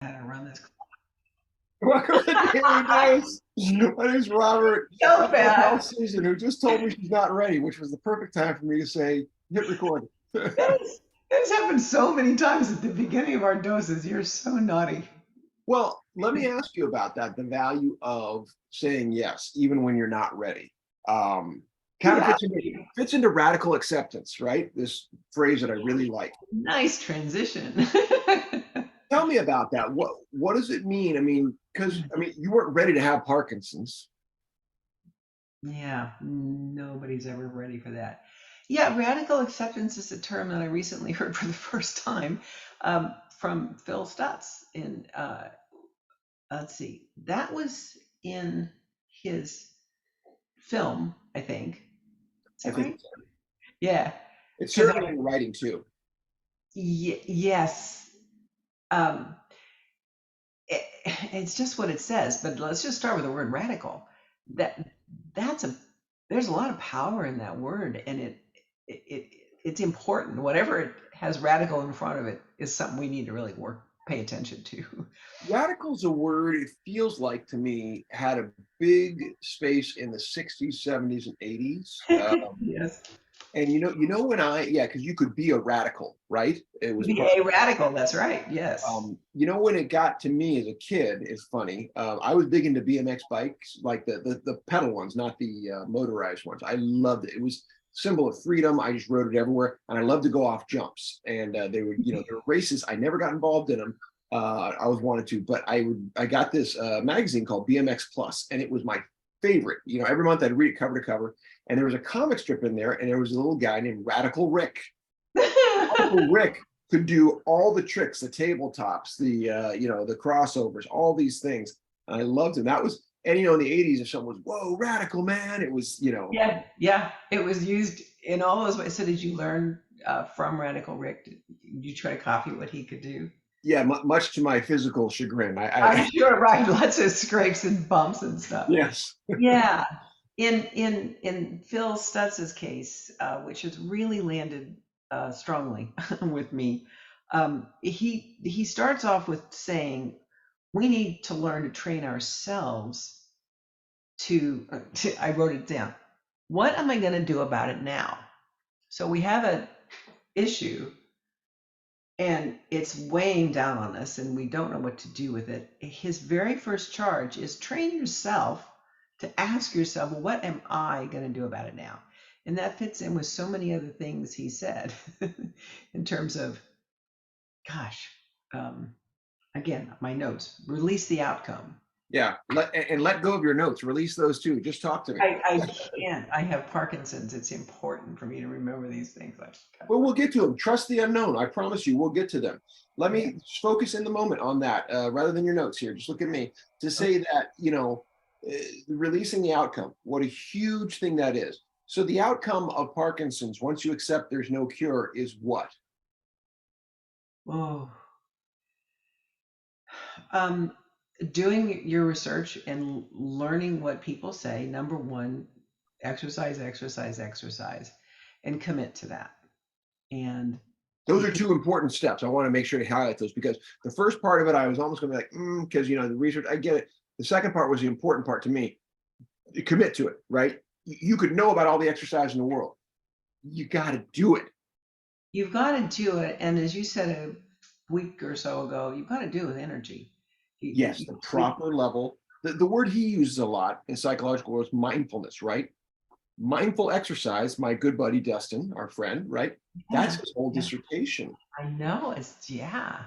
How to run this Welcome to Daily Dose. My name's Robert. so I'm going to tell fast. Susan, who just told me she's not ready, which was the perfect time for me to say, hit record. This happened so many times at the beginning of our doses. You're so naughty. Well, let me ask you about that, the value of saying yes, even when you're not ready. Kind of Yeah. fits into radical acceptance, right? This phrase that I really like. Nice transition. Tell me about that. What does it mean? I mean, because you weren't ready to have Parkinson's. Yeah, nobody's ever ready for that. Yeah, radical acceptance is a term that I recently heard for the first time from Phil Stutz. In let's see, that was in his film, I think. Is I that think right? Yeah, it's because certainly in the writing too. yes, um, it's just what it says. But let's just start with the word radical. That that's a there's a lot of power in that word, and it, it it's important. Whatever it has radical in front of it is something we need to really pay attention to. Radical's a word, it feels like to me, had a big space in the 60s, 70s, and 80s. Yes, And yeah, because you could be a radical, right? It was be part. a radical. That's right. Yes. When it got to me as a kid, it's funny. I was big into BMX bikes, like the pedal ones, not the motorized ones. I loved it. It was symbol of freedom. I just rode it everywhere, and I loved to go off jumps. And there were races. I never got involved in them. I always wanted to, but I got this magazine called BMX Plus, and it was my favorite. Every month I'd read it cover to cover, and there was a comic strip in there, and there was a little guy named Radical Rick. Radical Rick could do all the tricks, the tabletops, the crossovers, all these things. And I loved him. That was, and in the 80s, if someone was, whoa, radical man, it was, Yeah, yeah. It was used in all those ways. So did you learn from Radical Rick? Did you try to copy what he could do? yeah, much to my physical chagrin. I'm sure, right? Lots of scrapes and bumps and stuff. Yes. Yeah. In Phil Stutz's case, which has really landed strongly with me, he starts off with saying we need to learn to train ourselves to. I wrote it down. What am I going to do about it now? So we have an issue and it's weighing down on us and we don't know what to do with it. His very first charge is train yourself to ask yourself, well, what am I going to do about it now? And that fits in with so many other things he said in terms of, gosh, um, again, my notes, release the outcome. Yeah. Let go of your notes. Release those too. Just talk to me. I can't. I have Parkinson's. It's important for me to remember these things. Well, we'll get to them. Trust the unknown. I promise you, we'll get to them. Let Yeah. me focus in the moment on that rather than your notes here. Just look at me to say Okay. that, releasing the outcome, what a huge thing that is. So, the outcome of Parkinson's, once you accept there's no cure, is what? Oh. Um, Doing your research and learning what people say. Number one, exercise, exercise, exercise, and commit to that. And Those are because two important steps. I want to make sure to highlight those because the first part of it, I was almost going to be like, because, the research, I get it. The second part was the important part to me. You commit to it, right? You could know about all the exercise in the world. You got to do it. you've got to do it. And as you said a week or so ago, you've got to do it with energy. Yes, the proper level. The word he uses a lot in psychological world is mindfulness, right? Mindful exercise, my good buddy Dustin, our friend, right? That's Yeah, his whole yeah, dissertation. I know. Yeah,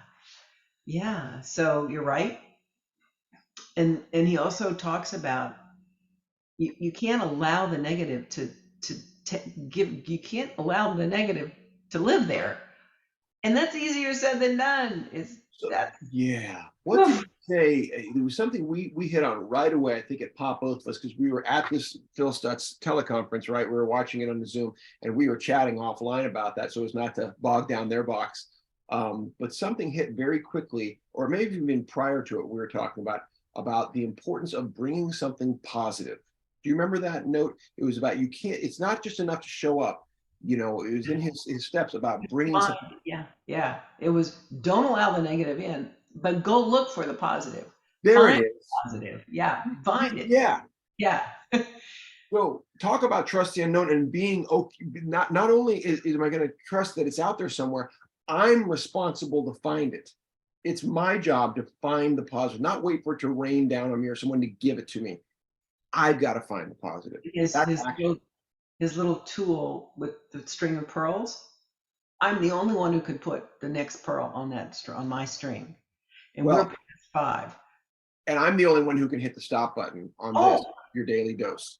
yeah. So you're right. And he also talks about you can't allow the negative to give you can't allow the negative to live there, and that's easier said than done. It's So that. yeah, what did Oof. he say? There was something we hit on right away. I think it popped both of us because we were at this Phil Stutz teleconference, right? We were watching it on the Zoom, and we were chatting offline about that, so as not to bog down their box. But something hit very quickly, or maybe even prior to it, we were talking about the importance of bringing something positive. Do you remember that note? It was about you can't. It's not just enough to show up. It was in his steps about bringing something. Yeah, yeah. It was don't allow the negative in. But go look for the positive. There it Find is. the positive. Yeah, find it. Yeah. Yeah. So talk about trust the unknown and being okay. Not only am I going to trust that it's out there somewhere, I'm responsible to find it. It's my job to find the positive, not wait for it to rain down on me or someone to give it to me. I've got to find the positive. His That's his action. little, his little tool with the string of pearls. I'm the only one who could put the next pearl on on my string, and we're Well, past five. and I'm the only one who can hit the stop button on this, Oh, your daily dose.